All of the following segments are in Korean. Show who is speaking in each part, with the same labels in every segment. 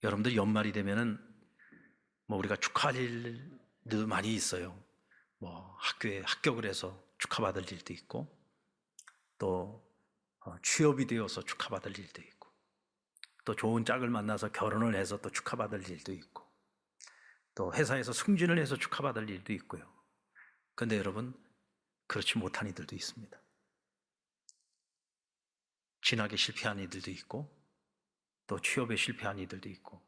Speaker 1: 여러분들 연말이 되면은 우리가 축하할 일도 많이 있어요. 학교에 합격을 해서 축하받을 일도 있고, 또 취업이 되어서 축하받을 일도 있고, 또 좋은 짝을 만나서 결혼을 해서 또 축하받을 일도 있고, 또 회사에서 승진을 해서 축하받을 일도 있고요. 그런데 여러분, 그렇지 못한 이들도 있습니다. 진학에 실패한 이들도 있고, 또 취업에 실패한 이들도 있고,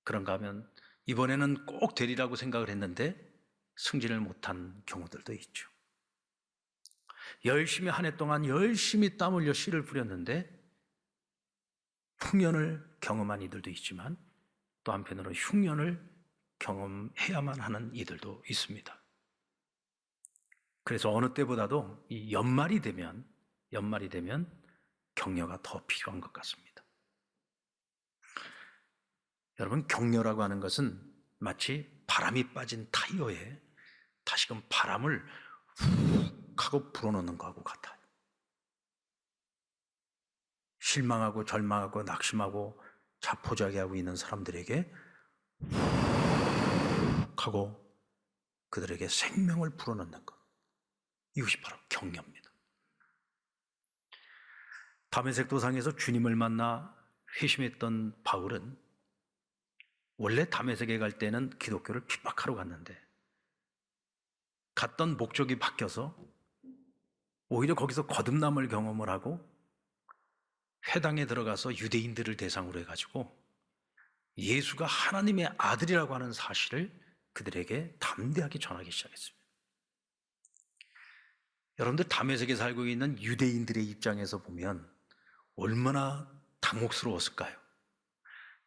Speaker 1: 그런가 하면 이번에는 꼭 되리라고 생각을 했는데 승진을 못한 경우들도 있죠. 열심히 한 해 동안 열심히 땀 흘려 씨를 뿌렸는데 풍년을 경험한 이들도 있지만, 또 한편으로 흉년을 경험해야만 하는 이들도 있습니다. 그래서 어느 때보다도 이 연말이 되면 격려가 더 필요한 것 같습니다. 여러분, 격려라고 하는 것은 마치 바람이 빠진 타이어에 다시금 바람을 훅 하고 불어넣는 것하고 같아요. 실망하고 절망하고 낙심하고 자포자기하고 있는 사람들에게 훅 하고 그들에게 생명을 불어넣는 것, 이것이 바로 격려입니다. 다메섹 도상에서 주님을 만나 회심했던 바울은 원래 다메섹에 갈 때는 기독교를 핍박하러 갔는데 갔던 목적이 바뀌어서 오히려 거기서 거듭남을 경험을 하고 회당에 들어가서 유대인들을 대상으로 해가지고 예수가 하나님의 아들이라고 하는 사실을 그들에게 담대하게 전하기 시작했습니다. 여러분들, 다메섹에 살고 있는 유대인들의 입장에서 보면 얼마나 당혹스러웠을까요?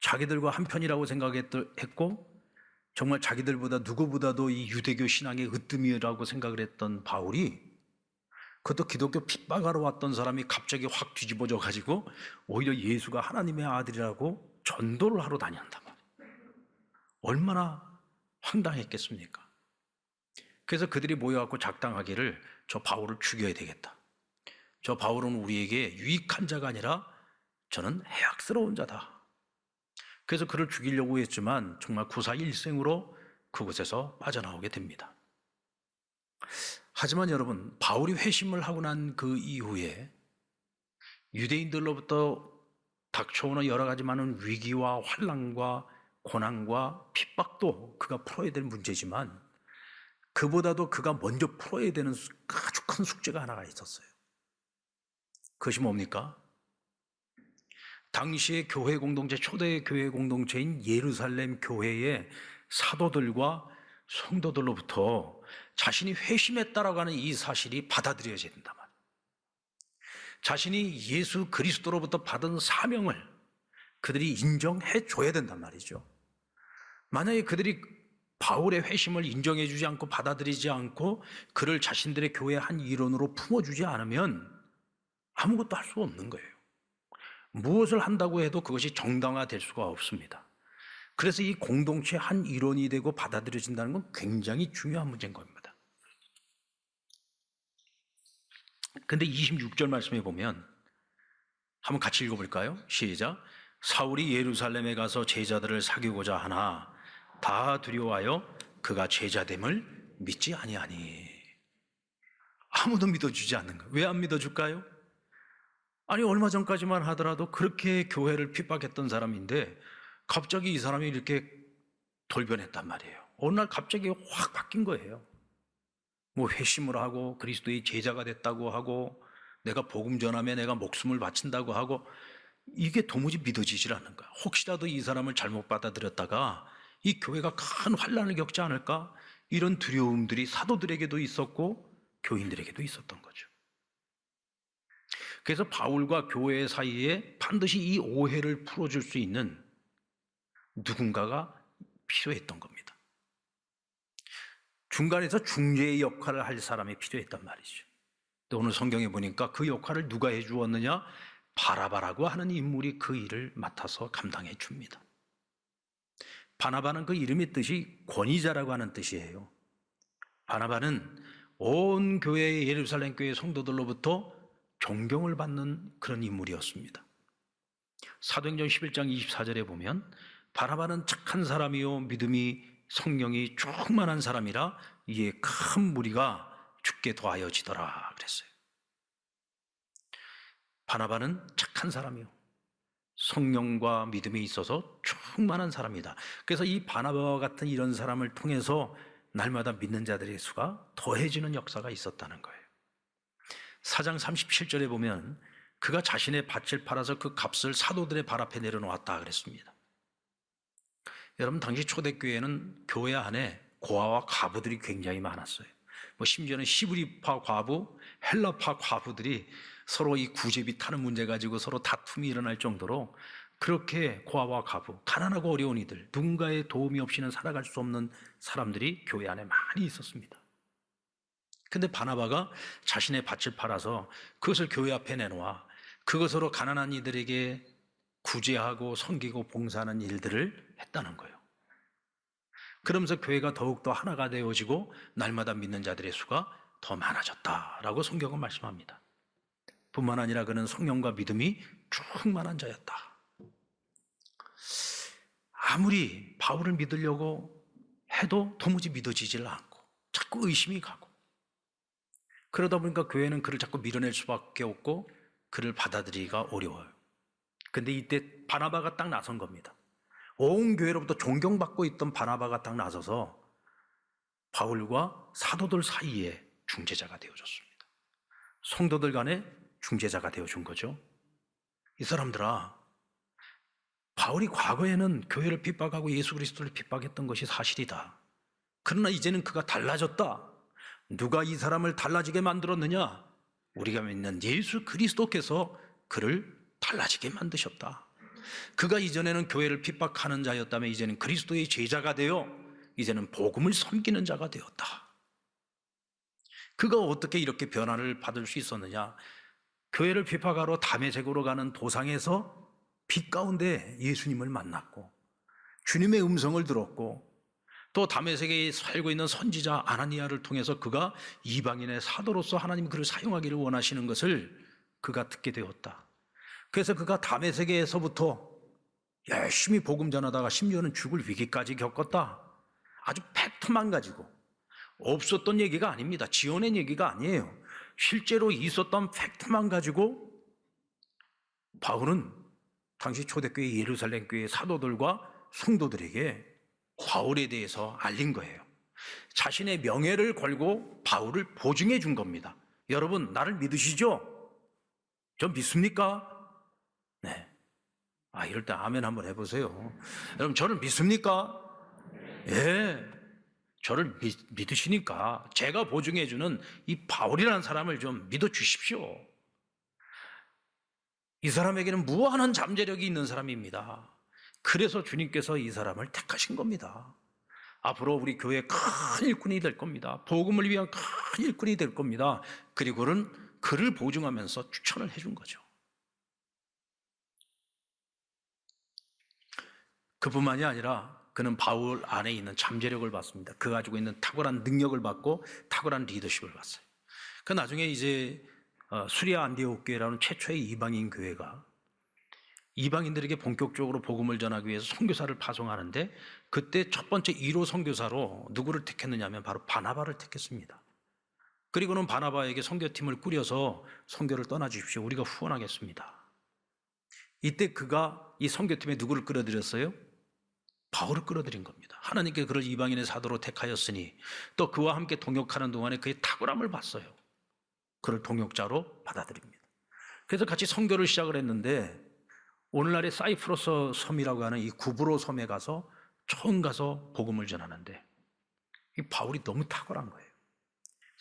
Speaker 1: 자기들과 한편이라고 생각했고 정말 자기들보다 누구보다도 이 유대교 신앙의 으뜸이라고 생각을 했던 바울이, 그것도 기독교 핍박하러 왔던 사람이 갑자기 확 뒤집어져 가지고 오히려 예수가 하나님의 아들이라고 전도를 하러 다닌단 말이에요. 얼마나 황당했겠습니까? 그래서 그들이 모여갖고 작당하기를, 저 바울을 죽여야 되겠다. 저 바울은 우리에게 유익한 자가 아니라 저는 해악스러운 자다. 그래서 그를 죽이려고 했지만 정말 구사일생으로 그곳에서 빠져나오게 됩니다. 하지만 여러분, 바울이 회심을 하고 난 그 이후에 유대인들로부터 닥쳐오는 여러 가지 많은 위기와 환난과 고난과 핍박도 그가 풀어야 될 문제지만, 그보다도 그가 먼저 풀어야 되는 아주 큰 숙제가 하나가 있었어요. 그것이 뭡니까? 당시의 교회 공동체, 초대 교회 공동체인 예루살렘 교회의 사도들과 성도들로부터 자신이 회심했다라고 하는 이 사실이 받아들여져야 된단 말이에요. 자신이 예수 그리스도로부터 받은 사명을 그들이 인정해 줘야 된단 말이죠. 만약에 그들이 바울의 회심을 인정해 주지 않고 받아들이지 않고 그를 자신들의 교회의 한 일원으로 품어주지 않으면 아무것도 할 수 없는 거예요. 무엇을 한다고 해도 그것이 정당화될 수가 없습니다. 그래서 이 공동체의 한 일원이 되고 받아들여진다는 건 굉장히 중요한 문제인 겁니다. 근데 26절 말씀에 보면, 한번 같이 읽어볼까요? 시작. 사울이 예루살렘에 가서 제자들을 사귀고자 하나 다 두려워하여 그가 제자됨을 믿지 아니하니. 아무도 믿어주지 않는 거예요. 왜 안 믿어줄까요? 아니, 얼마 전까지만 하더라도 그렇게 교회를 핍박했던 사람인데 갑자기 이 사람이 이렇게 돌변했단 말이에요. 어느 날 갑자기 확 바뀐 거예요. 회심을 하고 그리스도의 제자가 됐다고 하고 내가 복음 전하면 내가 목숨을 바친다고 하고, 이게 도무지 믿어지질 않는 거야. 혹시라도 이 사람을 잘못 받아들였다가 이 교회가 큰 환난을 겪지 않을까, 이런 두려움들이 사도들에게도 있었고 교인들에게도 있었던 거죠. 그래서 바울과 교회 사이에 반드시 이 오해를 풀어줄 수 있는 누군가가 필요했던 겁니다. 중간에서 중재의 역할을 할 사람이 필요했단 말이죠. 또 오늘 성경에 보니까 그 역할을 누가 해주었느냐? 바나바라고 하는 인물이 그 일을 맡아서 감당해 줍니다. 바나바는 그 이름의 뜻이 권위자라고 하는 뜻이에요. 바나바는 온 교회, 예루살렘 교회 성도들로부터 존경을 받는 그런 인물이었습니다. 사도행전 11장 24절에 보면 바나바는 착한 사람이요 믿음이 성령이 충만한 사람이라 이에 큰 무리가 죽게 더하여지더라 그랬어요. 바나바는 착한 사람이요 성령과 믿음이 있어서 충만한 사람이다. 그래서 이 바나바와 같은 이런 사람을 통해서 날마다 믿는 자들의 수가 더해지는 역사가 있었다는 거예요. 4장 37절에 보면 그가 자신의 밭을 팔아서 그 값을 사도들의 발 앞에 내려놓았다 그랬습니다. 여러분, 당시 초대교회는 교회 안에 고아와 과부들이 굉장히 많았어요. 심지어는 히브리파 과부, 헬라파 과부들이 서로 이 구제비 타는 문제 가지고 서로 다툼이 일어날 정도로 그렇게 고아와 과부, 가난하고 어려운 이들, 누군가의 도움이 없이는 살아갈 수 없는 사람들이 교회 안에 많이 있었습니다. 근데 바나바가 자신의 밭을 팔아서 그것을 교회 앞에 내놓아 그것으로 가난한 이들에게 구제하고 섬기고 봉사하는 일들을 했다는 거예요. 그러면서 교회가 더욱더 하나가 되어지고 날마다 믿는 자들의 수가 더 많아졌다라고 성경은 말씀합니다. 뿐만 아니라 그는 성령과 믿음이 충만한 자였다. 아무리 바울을 믿으려고 해도 도무지 믿어지질 않고 자꾸 의심이 가고, 그러다 보니까 교회는 그를 자꾸 밀어낼 수밖에 없고 그를 받아들이기가 어려워요. 근데 이때 바나바가 딱 나선 겁니다. 온 교회로부터 존경받고 있던 바나바가 딱 나서서 바울과 사도들 사이에 중재자가 되어줬습니다. 성도들 간에 중재자가 되어준 거죠. 이 사람들아, 바울이 과거에는 교회를 핍박하고 예수 그리스도를 핍박했던 것이 사실이다. 그러나 이제는 그가 달라졌다. 누가 이 사람을 달라지게 만들었느냐? 우리가 믿는 예수 그리스도께서 그를 달라지게 만드셨다. 그가 이전에는 교회를 핍박하는 자였다면 이제는 그리스도의 제자가 되어 이제는 복음을 섬기는 자가 되었다. 그가 어떻게 이렇게 변화를 받을 수 있었느냐? 교회를 핍박하러 다메섹으로 가는 도상에서 빛 가운데 예수님을 만났고 주님의 음성을 들었고, 또 다메섹에 살고 있는 선지자 아나니아를 통해서 그가 이방인의 사도로서 하나님 그를 사용하기를 원하시는 것을 그가 듣게 되었다. 그래서 그가 다메섹에서부터 열심히 복음 전하다가 심지어는 죽을 위기까지 겪었다. 아주 팩트만 가지고, 없었던 얘기가 아닙니다. 지어낸 얘기가 아니에요. 실제로 있었던 팩트만 가지고 바울은 당시 초대교회 예루살렘 교회 사도들과 성도들에게 바울에 대해서 알린 거예요. 자신의 명예를 걸고 바울을 보증해 준 겁니다. 여러분, 나를 믿으시죠? 저 믿습니까? 네. 이럴 때 아멘 한번 해보세요. 여러분, 저를 믿습니까? 예. 저를 믿으시니까 제가 보증해 주는 이 바울이라는 사람을 좀 믿어 주십시오. 이 사람에게는 무한한 잠재력이 있는 사람입니다. 그래서 주님께서 이 사람을 택하신 겁니다. 앞으로 우리 교회 큰 일꾼이 될 겁니다. 복음을 위한 큰 일꾼이 될 겁니다. 그리고는 그를 보증하면서 추천을 해준 거죠. 그뿐만이 아니라 그는 바울 안에 있는 잠재력을 받습니다. 그 가지고 있는 탁월한 능력을 받고 탁월한 리더십을 받어요. 그 나중에 이제 수리아 안디옥 교회라는 최초의 이방인 교회가 이방인들에게 본격적으로 복음을 전하기 위해서 선교사를 파송하는데, 그때 첫 번째 1호 선교사로 누구를 택했느냐 하면 바로 바나바를 택했습니다. 그리고는 바나바에게 선교팀을 꾸려서 선교를 떠나 주십시오. 우리가 후원하겠습니다. 이때 그가 이 선교팀에 누구를 끌어들였어요? 바울을 끌어들인 겁니다. 하나님께 그를 이방인의 사도로 택하였으니 또 그와 함께 동역하는 동안에 그의 탁월함을 봤어요. 그를 동역자로 받아들입니다. 그래서 같이 선교를 시작을 했는데, 오늘날의 사이프러스 섬이라고 하는 이 구브로 섬에 가서 처음 가서 복음을 전하는데, 이 바울이 너무 탁월한 거예요.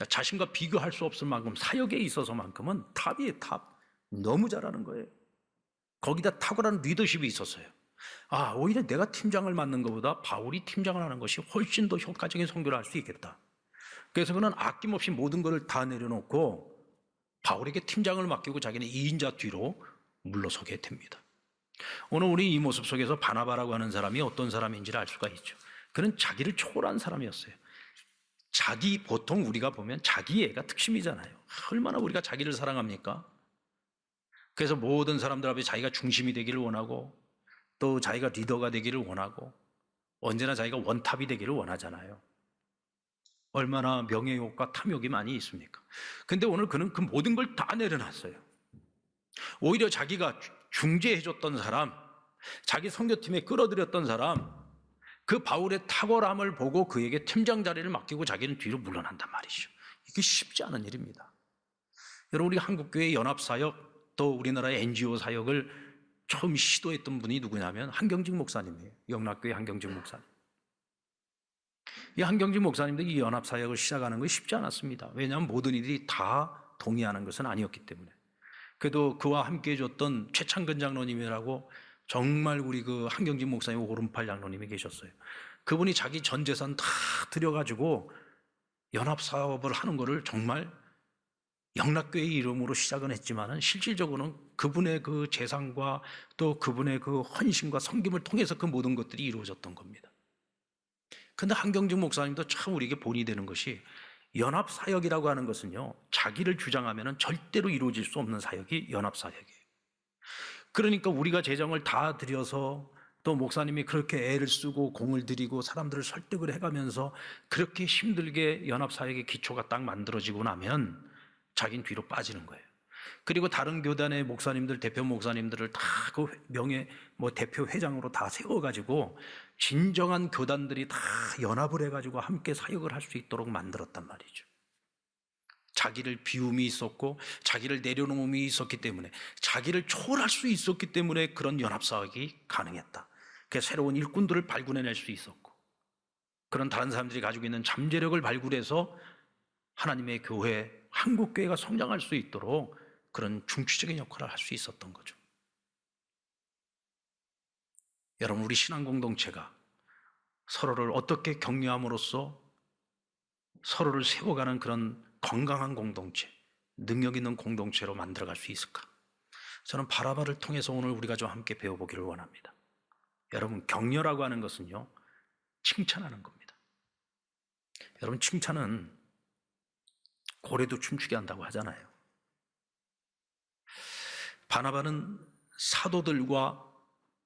Speaker 1: 자신과 비교할 수 없을 만큼, 사역에 있어서만큼은 탑이에요, 탑. 너무 잘하는 거예요. 거기다 탁월한 리더십이 있었어요. 오히려 내가 팀장을 맡는 것보다 바울이 팀장을 하는 것이 훨씬 더 효과적인 선교를 할 수 있겠다. 그래서 그는 아낌없이 모든 것을 다 내려놓고 바울에게 팀장을 맡기고 자기는 2인자 뒤로 물러서게 됩니다. 오늘 우리 이 모습 속에서 바나바라고 하는 사람이 어떤 사람인지를 알 수가 있죠. 그는 자기를 초월한 사람이었어요. 보통 우리가 보면 자기애가 특심이잖아요. 얼마나 우리가 자기를 사랑합니까? 그래서 모든 사람들 앞에 자기가 중심이 되기를 원하고 또 자기가 리더가 되기를 원하고 언제나 자기가 원탑이 되기를 원하잖아요. 얼마나 명예욕과 탐욕이 많이 있습니까? 근데 오늘 그는 그 모든 걸 다 내려놨어요. 오히려 자기가 중재해줬던 사람, 자기 선교팀에 끌어들였던 사람, 그 바울의 탁월함을 보고 그에게 팀장 자리를 맡기고 자기는 뒤로 물러난단 말이죠. 이게 쉽지 않은 일입니다. 여러분, 우리 한국교회 연합사역 또 우리나라의 NGO 사역을 처음 시도했던 분이 누구냐면 한경직 목사님이에요. 영락교회 한경직 목사님. 이 한경직 목사님도 이 연합사역을 시작하는 것이 쉽지 않았습니다. 왜냐하면 모든 이들이 다 동의하는 것은 아니었기 때문에. 그래도 그와 함께 해줬던 최창근 장로님이라고 정말 우리 그 한경직 목사님 오른팔 장로님이 계셨어요. 그분이 자기 전 재산 다 들여가지고 연합사업을 하는 거를 정말 영락교회 이름으로 시작은 했지만은 실질적으로는 그분의 그 재산과 또 그분의 그 헌신과 섬김을 통해서 그 모든 것들이 이루어졌던 겁니다. 근데 한경직 목사님도 참 우리에게 본이 되는 것이 연합사역이라고 하는 것은요, 자기를 주장하면은 절대로 이루어질 수 없는 사역이 연합사역이에요. 그러니까 우리가 재정을 다 들여서 또 목사님이 그렇게 애를 쓰고 공을 들이고 사람들을 설득을 해가면서 그렇게 힘들게 연합사역의 기초가 딱 만들어지고 나면 자기는 뒤로 빠지는 거예요. 그리고 다른 교단의 목사님들, 대표 목사님들을 다 그 대표 회장으로 다 세워가지고 진정한 교단들이 다 연합을 해가지고 함께 사역을 할 수 있도록 만들었단 말이죠. 자기를 비움이 있었고 자기를 내려놓음이 있었기 때문에, 자기를 초월할 수 있었기 때문에 그런 연합사역이 가능했다. 그래서 새로운 일꾼들을 발굴해낼 수 있었고, 그런 다른 사람들이 가지고 있는 잠재력을 발굴해서 하나님의 교회, 한국교회가 성장할 수 있도록 그런 중추적인 역할을 할 수 있었던 거죠. 여러분, 우리 신앙공동체가 서로를 어떻게 격려함으로써 서로를 세워가는 그런 건강한 공동체, 능력 있는 공동체로 만들어갈 수 있을까? 저는 바라바를 통해서 오늘 우리가 좀 함께 배워보기를 원합니다. 여러분, 격려라고 하는 것은요, 칭찬하는 겁니다. 여러분, 칭찬은 고래도 춤추게 한다고 하잖아요. 바나바는 사도들과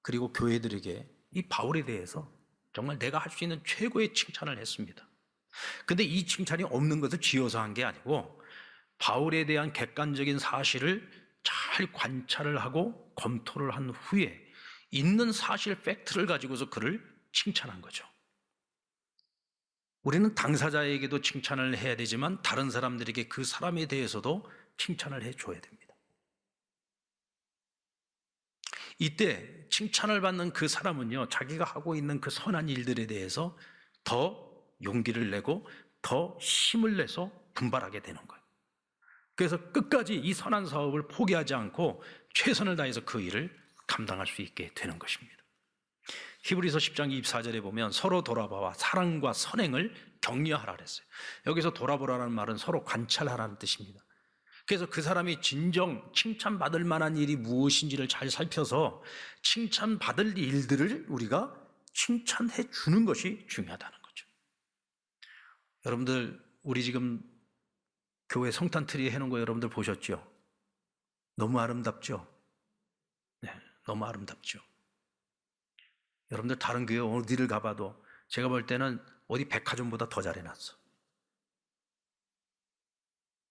Speaker 1: 그리고 교회들에게 이 바울에 대해서 정말 내가 할 수 있는 최고의 칭찬을 했습니다. 근데 이 칭찬이 없는 것을 지어서 한 게 아니고 바울에 대한 객관적인 사실을 잘 관찰을 하고 검토를 한 후에 있는 사실 팩트를 가지고서 그를 칭찬한 거죠. 우리는 당사자에게도 칭찬을 해야 되지만 다른 사람들에게 그 사람에 대해서도 칭찬을 해줘야 됩니다. 이때 칭찬을 받는 그 사람은요, 자기가 하고 있는 그 선한 일들에 대해서 더 용기를 내고 더 힘을 내서 분발하게 되는 거예요. 그래서 끝까지 이 선한 사업을 포기하지 않고 최선을 다해서 그 일을 감당할 수 있게 되는 것입니다. 히브리서 10장 24절에 보면 서로 돌아봐와 사랑과 선행을 격려하라 그랬어요. 여기서 돌아보라는 말은 서로 관찰하라는 뜻입니다. 그래서 그 사람이 진정 칭찬받을 만한 일이 무엇인지를 잘 살펴서 칭찬받을 일들을 우리가 칭찬해 주는 것이 중요하다는 거죠. 여러분들, 우리 지금 교회 성탄 트리 해놓은 거 여러분들 보셨죠? 너무 아름답죠? 네, 너무 아름답죠? 여러분들 다른 교회 어디를 가봐도 제가 볼 때는 어디 백화점보다 더 잘 해놨어.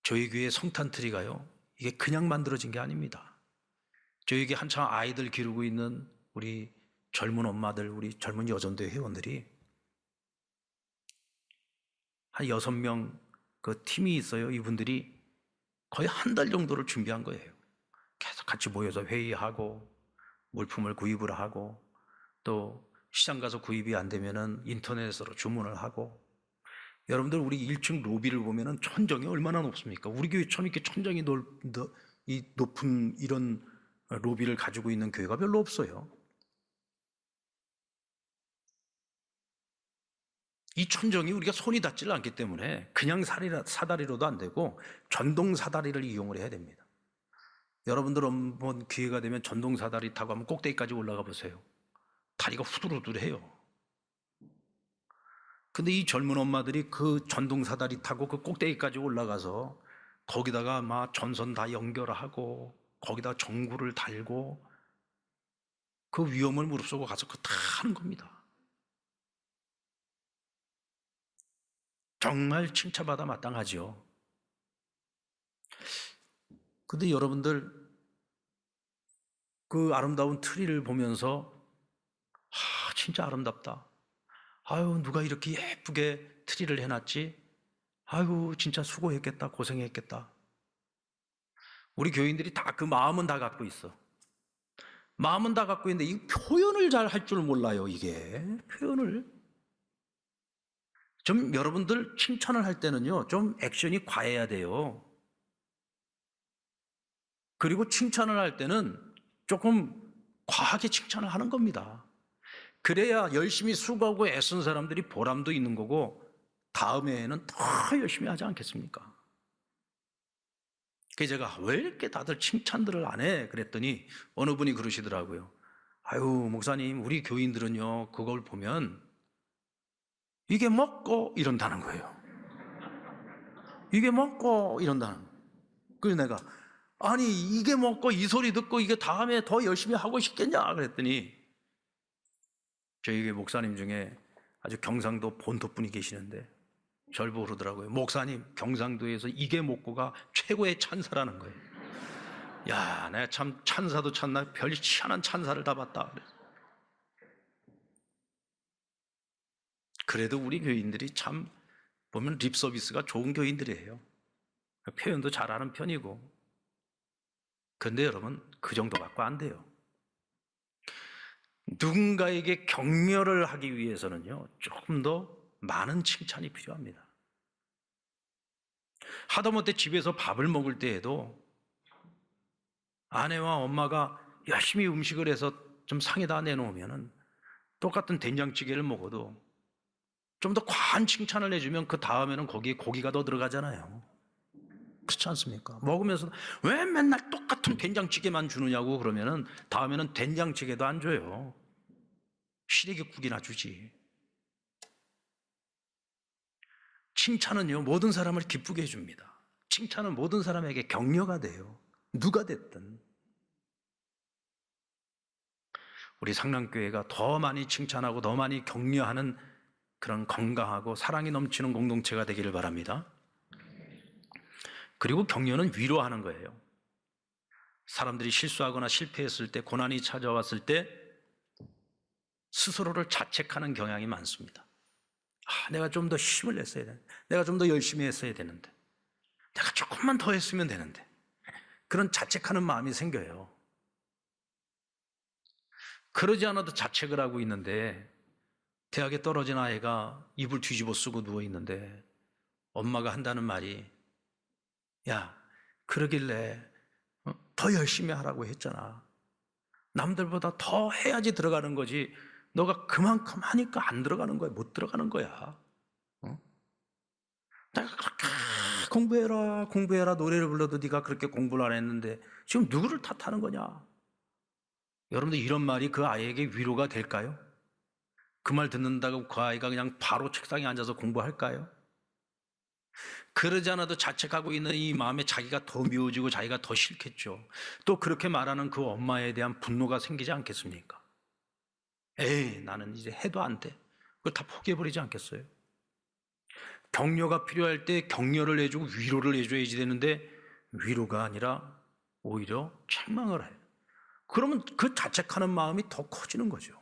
Speaker 1: 저희 교회 성탄 트리가요, 이게 그냥 만들어진 게 아닙니다. 저에게 한창 아이들 기르고 있는 우리 젊은 엄마들, 우리 젊은 여전대 회원들이 한 6명 그 팀이 있어요. 이분들이 거의 한 달 정도를 준비한 거예요. 계속 같이 모여서 회의하고 물품을 구입을 하고 또 시장 가서 구입이 안 되면은 인터넷으로 주문을 하고. 여러분들, 우리 1층 로비를 보면은 천정이 얼마나 높습니까? 우리 교회처럼 이렇게 천정이 높은 이런 로비를 가지고 있는 교회가 별로 없어요. 이 천정이 우리가 손이 닿지를 않기 때문에 그냥 사다리로도 안 되고 전동 사다리를 이용을 해야 됩니다. 여러분들 한번 기회가 되면 전동 사다리 타고 한번 꼭대기까지 올라가 보세요. 다리가 후들후들해요. 근데 이 젊은 엄마들이 그 전동 사다리 타고 그 꼭대기까지 올라가서 거기다가 막 전선 다 연결하고 거기다 전구를 달고 그 위험을 무릅쓰고 가서 그거 다 하는 겁니다. 정말 칭찬받아 마땅하죠. 근데 여러분들 그 아름다운 트리를 보면서 진짜 아름답다. 아유, 누가 이렇게 예쁘게 트리를 해놨지? 아유, 진짜 수고했겠다, 고생했겠다. 우리 교인들이 다 그 마음은 다 갖고 있어. 마음은 다 갖고 있는데 이 표현을 잘 할 줄 몰라요, 이게. 표현을. 좀 여러분들 칭찬을 할 때는요, 좀 액션이 과해야 돼요. 그리고 칭찬을 할 때는 조금 과하게 칭찬을 하는 겁니다. 그래야 열심히 수고하고 애쓴 사람들이 보람도 있는 거고 다음에는 더 열심히 하지 않겠습니까? 그래서 제가 왜 이렇게 다들 칭찬들을 안 해? 그랬더니 어느 분이 그러시더라고요. 아유, 목사님, 우리 교인들은요, 그걸 보면 이게 먹고 이런다는 거예요. 이게 먹고 이런다는 거예요. 그래서 내가 아니, 이게 먹고 이 소리 듣고 이게 다음에 더 열심히 하고 싶겠냐? 그랬더니 저희 목사님 중에 아주 경상도 본토 분이 계시는데 절 보고 그러더라고요. 목사님, 경상도에서 이게 먹고가 최고의 찬사라는 거예요. 야, 내가 참 찬사도 찬나 별 희한한 찬사를 다 봤다. 그래도 우리 교인들이 참 보면 립 서비스가 좋은 교인들이에요. 표현도 잘하는 편이고. 그런데 여러분, 그 정도 갖고 안 돼요. 누군가에게 격려를 하기 위해서는요, 조금 더 많은 칭찬이 필요합니다. 하다못해 집에서 밥을 먹을 때에도 아내와 엄마가 열심히 음식을 해서 좀 상에다 내놓으면 똑같은 된장찌개를 먹어도 좀 더 과한 칭찬을 해주면 그 다음에는 거기에 고기가 더 들어가잖아요. 그렇지 않습니까? 먹으면서 왜 맨날 똑같은 된장찌개만 주느냐고 그러면은 다음에는 된장찌개도 안 줘요. 시래기국이나 주지. 칭찬은요, 모든 사람을 기쁘게 해줍니다. 칭찬은 모든 사람에게 격려가 돼요. 누가 됐든. 우리 상랑교회가 더 많이 칭찬하고 더 많이 격려하는 그런 건강하고 사랑이 넘치는 공동체가 되기를 바랍니다. 그리고 격려는 위로하는 거예요. 사람들이 실수하거나 실패했을 때, 고난이 찾아왔을 때 스스로를 자책하는 경향이 많습니다. 내가 좀 더 힘을 냈어야 되는데, 내가 좀 더 열심히 했어야 되는데, 내가 조금만 더 했으면 되는데, 그런 자책하는 마음이 생겨요. 그러지 않아도 자책을 하고 있는데 대학에 떨어진 아이가 이불 뒤집어 쓰고 누워 있는데 엄마가 한다는 말이 야, 그러길래 더 열심히 하라고 했잖아. 남들보다 더 해야지 들어가는 거지. 너가 그만큼 하니까 안 들어가는 거야. 못 들어가는 거야. 내가 그렇게 공부해라 노래를 불러도 네가 그렇게 공부를 안 했는데 지금 누구를 탓하는 거냐? 여러분들 이런 말이 그 아이에게 위로가 될까요? 그 말 듣는다고 그 아이가 그냥 바로 책상에 앉아서 공부할까요? 그러지 않아도 자책하고 있는 이 마음에 자기가 더 미워지고 자기가 더 싫겠죠. 또 그렇게 말하는 그 엄마에 대한 분노가 생기지 않겠습니까? 에이, 나는 이제 해도 안 돼. 그걸 다 포기해버리지 않겠어요? 격려가 필요할 때 격려를 해주고 위로를 해줘야지 되는데 위로가 아니라 오히려 책망을 해요. 그러면 그 자책하는 마음이 더 커지는 거죠.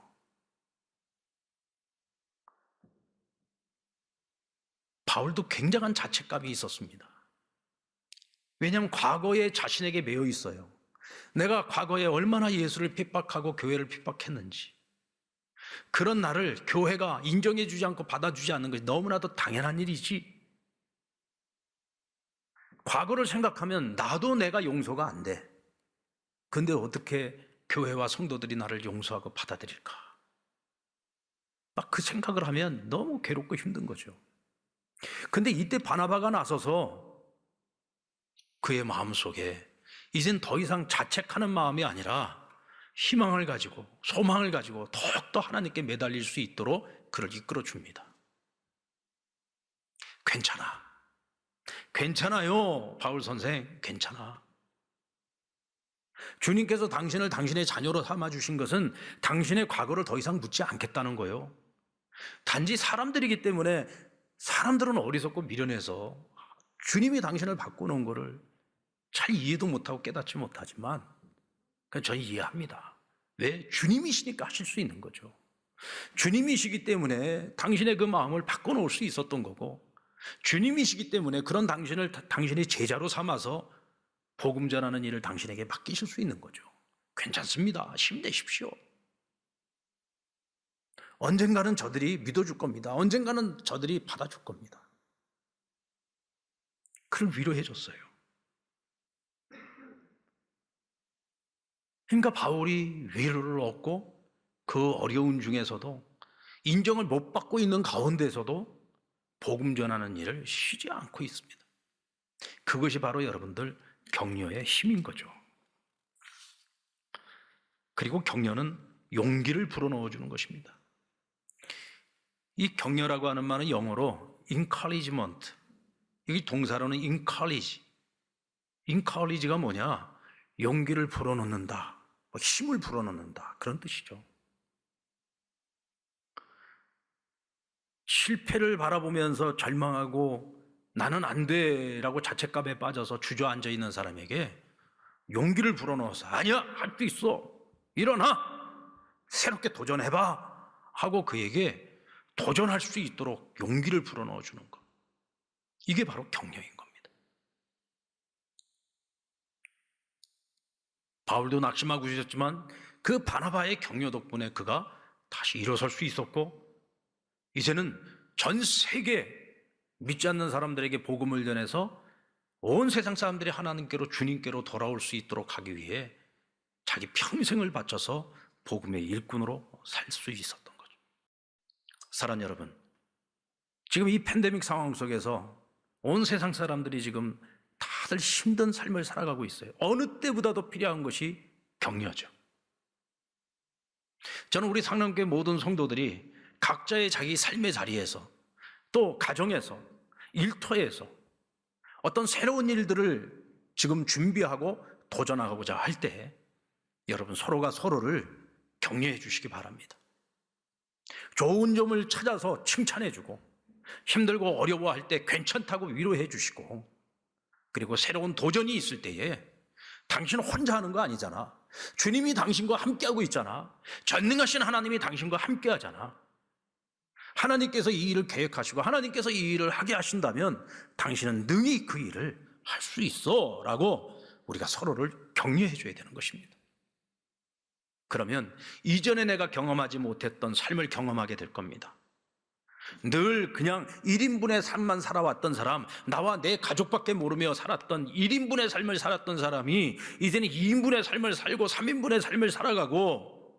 Speaker 1: 바울도 굉장한 자책감이 있었습니다. 왜냐하면 과거에 자신에게 매여 있어요. 내가 과거에 얼마나 예수를 핍박하고 교회를 핍박했는지, 그런 나를 교회가 인정해 주지 않고 받아주지 않는 것이 너무나도 당연한 일이지. 과거를 생각하면 나도 내가 용서가 안 돼. 근데 어떻게 교회와 성도들이 나를 용서하고 받아들일까? 막 그 생각을 하면 너무 괴롭고 힘든 거죠. 근데 이때 바나바가 나서서 그의 마음속에 이젠 더 이상 자책하는 마음이 아니라 희망을 가지고 소망을 가지고 더욱더 하나님께 매달릴 수 있도록 그를 이끌어 줍니다. 괜찮아요, 바울 선생, 괜찮아. 주님께서 당신을 당신의 자녀로 삼아주신 것은 당신의 과거를 더 이상 묻지 않겠다는 거예요. 단지 사람들이기 때문에 사람들은 어리석고 미련해서 주님이 당신을 바꾸는 거를 잘 이해도 못하고 깨닫지 못하지만 저는 이해합니다. 왜? 주님이시니까 하실 수 있는 거죠. 주님이시기 때문에 당신의 그 마음을 바꿔놓을 수 있었던 거고, 주님이시기 때문에 그런 당신을 당신의 제자로 삼아서 복음 전하는 일을 당신에게 맡기실 수 있는 거죠. 괜찮습니다. 힘내십시오. 언젠가는 저들이 믿어줄 겁니다. 언젠가는 저들이 받아줄 겁니다. 그를 위로해 줬어요. 그러니까 바울이 위로를 얻고 그 어려운 중에서도 인정을 못 받고 있는 가운데서도 복음 전하는 일을 쉬지 않고 있습니다. 그것이 바로 여러분들 격려의 힘인 거죠. 그리고 격려는 용기를 불어넣어 주는 것입니다. 이 격려라고 하는 말은 영어로 encouragement, 여기 동사로는 encourage. encourage가 뭐냐? 용기를 불어넣는다, 힘을 불어넣는다, 그런 뜻이죠. 실패를 바라보면서 절망하고 나는 안 돼라고 자책감에 빠져서 주저앉아 있는 사람에게 용기를 불어넣어서 아니야, 할 수 있어, 일어나, 새롭게 도전해봐 하고 그에게 도전할 수 있도록 용기를 불어넣어 주는 것, 이게 바로 격려인 겁니다. 바울도 낙심하고 있었지만 그 바나바의 격려 덕분에 그가 다시 일어설 수 있었고, 이제는 전 세계 믿지 않는 사람들에게 복음을 전해서 온 세상 사람들이 하나님께로, 주님께로 돌아올 수 있도록 하기 위해 자기 평생을 바쳐서 복음의 일꾼으로 살 수 있었던 거죠. 사랑하는 여러분, 지금 이 팬데믹 상황 속에서 온 세상 사람들이 지금 다들 힘든 삶을 살아가고 있어요. 어느 때보다도 필요한 것이 격려죠. 저는 우리 상남교회 모든 성도들이 각자의 자기 삶의 자리에서, 또 가정에서, 일터에서 어떤 새로운 일들을 지금 준비하고 도전하고자 할 때 여러분 서로가 서로를 격려해 주시기 바랍니다. 좋은 점을 찾아서 칭찬해 주고, 힘들고 어려워할 때 괜찮다고 위로해 주시고, 그리고 새로운 도전이 있을 때에 당신 혼자 하는 거 아니잖아, 주님이 당신과 함께하고 있잖아, 전능하신 하나님이 당신과 함께하잖아, 하나님께서 이 일을 계획하시고 하나님께서 이 일을 하게 하신다면 당신은 능히 그 일을 할 수 있어 라고 우리가 서로를 격려해 줘야 되는 것입니다. 그러면 이전에 내가 경험하지 못했던 삶을 경험하게 될 겁니다. 늘 그냥 1인분의 삶만 살아왔던 사람, 나와 내 가족밖에 모르며 살았던 1인분의 삶을 살았던 사람이 이제는 2인분의 삶을 살고 3인분의 삶을 살아가고,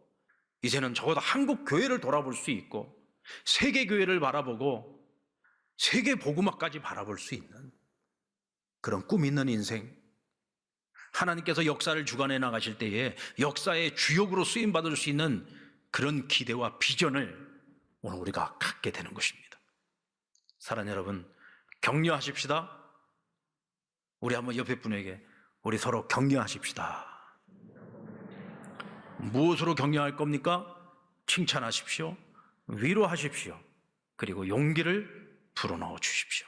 Speaker 1: 이제는 적어도 한국 교회를 돌아볼 수 있고 세계 교회를 바라보고 세계 복음화까지 바라볼 수 있는 그런 꿈 있는 인생, 하나님께서 역사를 주관해 나가실 때에 역사의 주역으로 쓰임받을 수 있는 그런 기대와 비전을 오늘 우리가 갖게 되는 것입니다. 사랑하는 여러분, 격려하십시다. 우리 한번 옆에 분에게 우리 서로 격려하십시다. 무엇으로 격려할 겁니까? 칭찬하십시오, 위로하십시오, 그리고 용기를 불어넣어 주십시오.